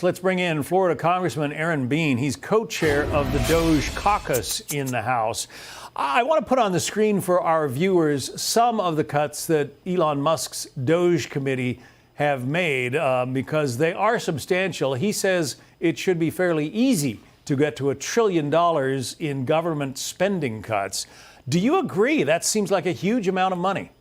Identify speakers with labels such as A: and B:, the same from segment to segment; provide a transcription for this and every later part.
A: Let's bring in Florida Congressman Aaron Bean. He's co-chair of the DOGE caucus in the House. I want to put on the screen for our viewers some of the cuts that Elon Musk's DOGE committee have made because they are substantial. He says it should be fairly easy to get to $1 trillion in government spending cuts. Do you agree? That seems like a huge amount of money.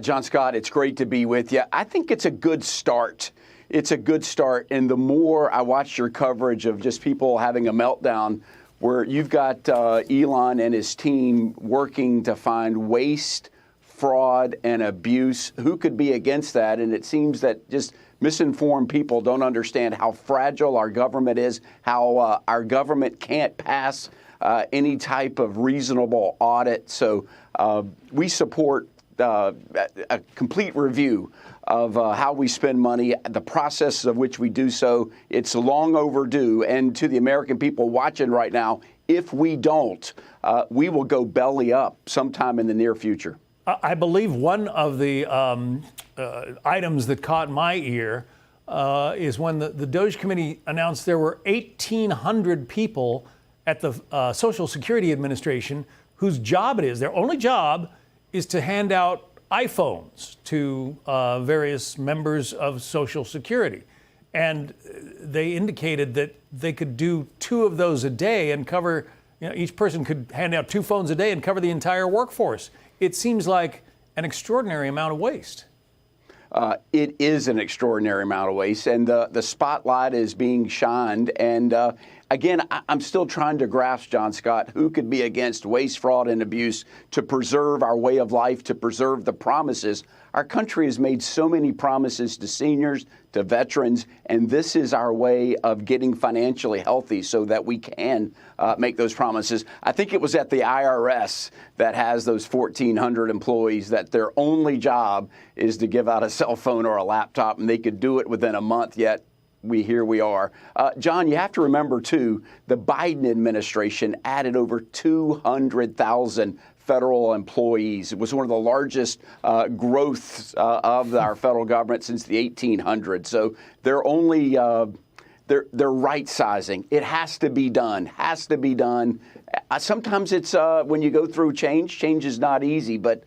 B: John Scott, it's great to be with you. I think it's a good start. It's a good start. And the more I watch your coverage of just people having a meltdown, where you've got Elon and his team working to find waste, fraud, and abuse, who could be against that? And it seems that just misinformed people don't understand how fragile our government is, how our government can't pass any type of reasonable audit. So we support a complete review of how we spend money, the process of which we do so. It's long overdue. And to the American people watching right now, if we don't, we will go belly up sometime in the near future.
A: I believe one of the items that caught my ear is when the DOGE committee announced there were 1,800 people at the Social Security Administration whose job it is, their only job is to hand out iPhones to various members of Social Security. And they indicated that they could do 2 of those a day and cover, each person could hand out 2 phones a day and cover the entire workforce. It seems like an extraordinary amount of waste.
B: It is an extraordinary amount of waste, and the spotlight is being shined. And again, I'm still trying to grasp, John Scott, who could be against waste, fraud, and abuse to preserve our way of life, to preserve the promises. Our country has made so many promises to seniors, to veterans, and this is our way of getting financially healthy so that we can make those promises. I think it was at the IRS that has those 1,400 employees that their only job is to give out a cell phone or a laptop, and they could do it within a month, yet here we are. John, you have to remember, too, the Biden administration added over 200,000 federal employees. It was one of the largest growths of our federal government since the 1800s. So they're only they're right sizing. It has to be done. Has to be done. Sometimes it's when you go through change is not easy. But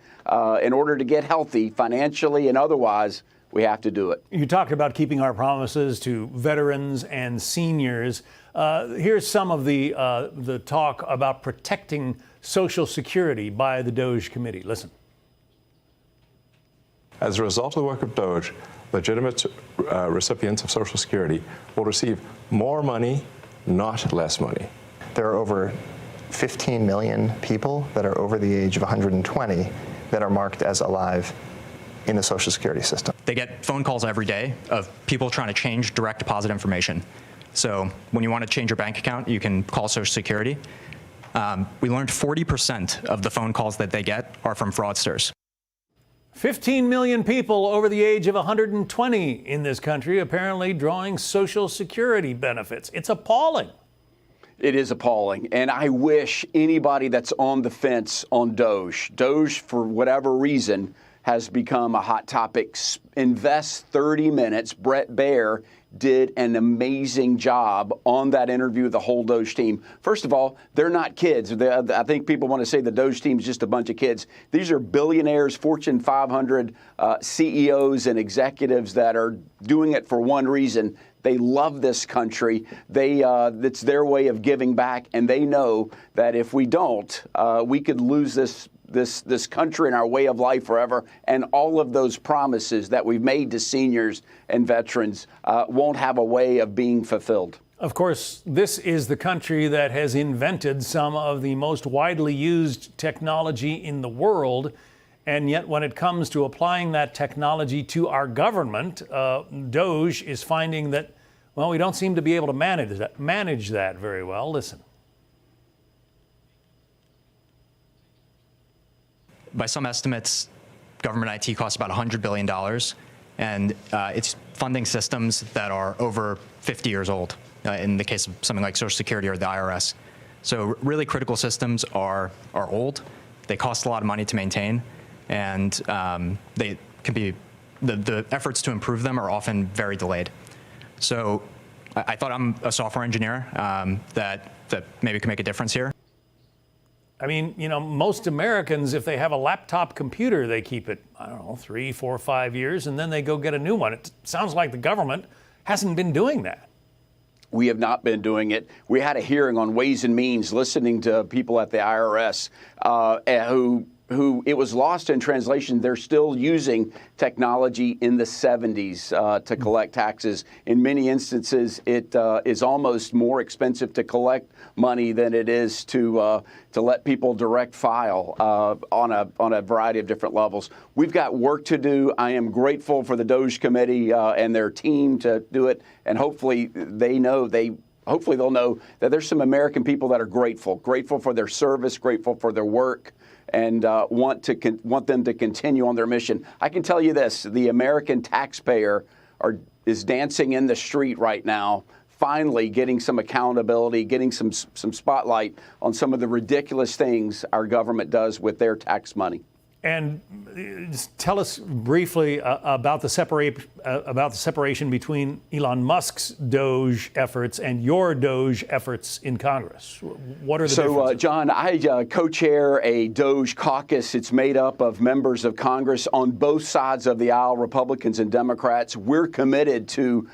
B: in order to get healthy financially and otherwise, we have to do it.
A: You talked about keeping our promises to veterans and seniors. Here's some of the talk about protecting Social Security by the DOGE committee. Listen.
C: As a result of the work of DOGE, legitimate recipients of Social Security will receive more money, not less money.
D: There are over 15 million people that are over the age of 120 that are marked as alive in the Social Security system.
E: They get phone calls every day of people trying to change direct deposit information. So when you want to change your bank account, you can call Social Security. We learned 40% of the phone calls that they get are from fraudsters.
A: 15 million people over the age of 120 in this country apparently drawing Social Security benefits. It's appalling.
B: It is appalling. And I wish anybody that's on the fence on DOGE, for whatever reason, has become a hot topic. Invest 30 minutes. Brett Baer did an amazing job on that interview with the whole DOGE team. First of all, they're not kids. I think people want to say the DOGE team is just a bunch of kids. These are billionaires, Fortune 500 CEOs and executives that are doing it for one reason. They love this country. It's their way of giving back, and they know that if we don't, we could lose this country and our way of life forever, and all of those promises that we've made to seniors and veterans won't have a way of being fulfilled.
A: Of course, this is the country that has invented some of the most widely used technology in the world, and yet when it comes to applying that technology to our government, DOGE is finding that, well, we don't seem to be able to manage that very well. Listen.
E: By some estimates, government IT costs about $100 billion, and it's funding systems that are over 50 years old, in the case of something like Social Security or the IRS. So really critical systems are old, they cost a lot of money to maintain, and they can be, the efforts to improve them are often very delayed. So I thought I'm a software engineer that maybe can make a difference here.
A: I mean, most Americans, if they have a laptop computer, they keep it, 3, 4, 5 years, and then they go get a new one. It sounds like the government hasn't been doing that.
B: We have not been doing it. We had a hearing on Ways and Means, listening to people at the IRS who it was lost in translation. They're still using technology in the 70s to collect taxes. In many instances, it is almost more expensive to collect money than it is to let people direct file on a variety of different levels. We've got work to do. I am grateful for the DOGE committee and their team to do it, and hopefully they'll know that there's some American people that are grateful for their service, grateful for their work, and want them to continue on their mission. I can tell you this: the American taxpayer is dancing in the street right now, finally getting some accountability, getting some spotlight on some of the ridiculous things our government does with their tax money.
A: And just tell us briefly about the separation between Elon Musk's DOGE efforts and your DOGE efforts in Congress. What are the differences?
B: So, John, I co-chair a DOGE caucus. It's made up of members of Congress on both sides of the aisle, Republicans and Democrats. We're committed to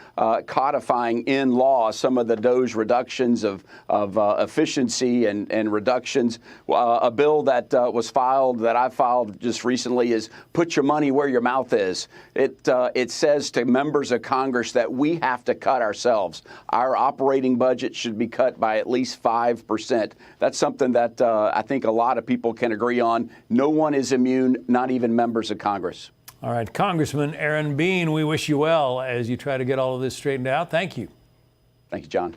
B: codifying in law some of the DOGE reductions of efficiency and reductions. A bill that I filed just recently is put your money where your mouth is. It says to members of Congress that we have to cut ourselves. Our operating budget should be cut by at least 5%. That's something that I think a lot of people can agree on. No one is immune, not even members of Congress.
A: All right, Congressman Aaron Bean, we wish you well as you try to get all of this straightened out. Thank you.
B: Thank you, John.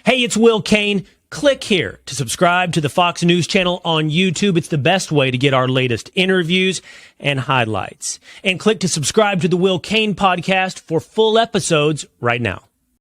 F: Hey, it's Will Kane. Click here to subscribe to the Fox News channel on YouTube. It's the best way to get our latest interviews and highlights. And click to subscribe to the Will Kane podcast for full episodes right now.